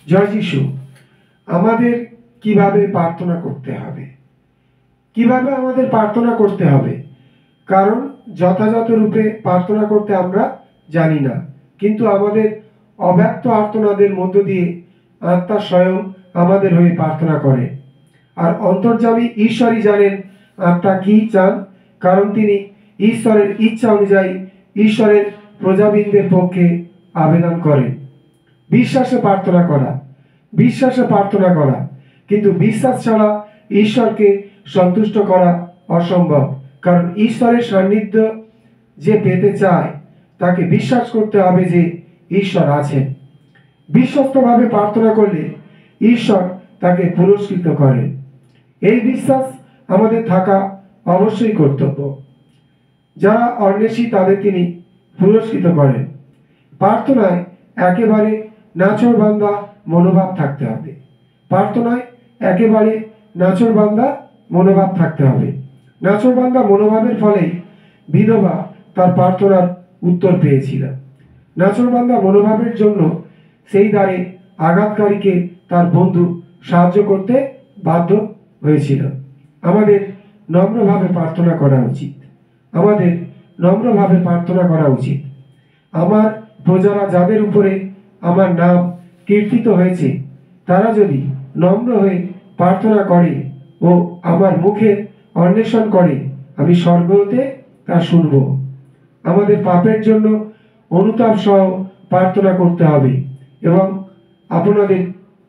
জয় যিশু। আমাদের কিভাবে প্রার্থনা করতে হবে, কিভাবে আমাদের প্রার্থনা করতে হবে, কারণ যথাযথ রূপে প্রার্থনা করতে আমরা জানি না, কিন্তু আমাদের অব্যক্ত আর্তনাদের মধ্য দিয়ে আত্মা স্বয়ং আমাদের হয়ে প্রার্থনা করে। আর অন্তর্যামী ঈশ্বরই জানেন আত্মা কি চান, কারণ তিনি ঈশ্বরের ইচ্ছা অনুযায়ী ঈশ্বরের প্রজাবৃন্দের পক্ষে আবেদন করেন। বিশ্বাসে প্রার্থনা করা, বিশ্বাসে প্রার্থনা করা, কিন্তু বিশ্বাস ছাড়া ঈশ্বরকে সন্তুষ্ট করা অসম্ভব, কারণ ঈশ্বরের সান্নিধ্য যে পেতে চায় তাকে বিশ্বাস করতে হবে যে ঈশ্বর আছেন। বিশ্বস্তভাবে প্রার্থনা করলে ঈশ্বর তাকে পুরস্কৃত করেন। এই বিশ্বাস আমাদের থাকা অবশ্যই কর্তব্য। যারা অন্বেষী তাদের তিনি পুরস্কৃত করেন। প্রার্থনায় একেবারে নাছোড়বান্দা মনোভাব থাকতে হবে। প্রার্থনায় একেবারে নাছোড়বান্দা মনোভাব থাকতে হবে। নাছোড়বান্দা মনোভাবের ফলেই বিধবা তার প্রার্থনার উত্তর পেয়েছিল। নাছোড়বান্দা মনোভাবের জন্য সেই দ্বারে আঘাতকারীকে তার বন্ধু সাহায্য করতে বাধ্য হয়েছিল। আমাদের নম্রভাবে প্রার্থনা করা উচিত। আমাদের নম্রভাবে প্রার্থনা করা উচিত। আমার প্রজারা যাদের উপরে আমার নাম কীর্তিত হয়েছে, তারা যদি নম্র হয়ে প্রার্থনা করে ও আমার মুখের অন্বেষণ করে, আমি স্বর্গ হতে তা শুনব। আমাদের পাপের জন্য অনুতাপ সহ প্রার্থনা করতে হবে এবং আপনাদের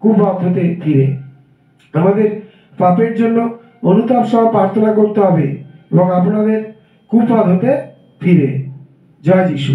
কুপাপ হতে ফিরে। আমাদের পাপের জন্য অনুতাপ সহ প্রার্থনা করতে হবে এবং আপনাদের কুপাপ হতে ফিরে। জয় যিশু।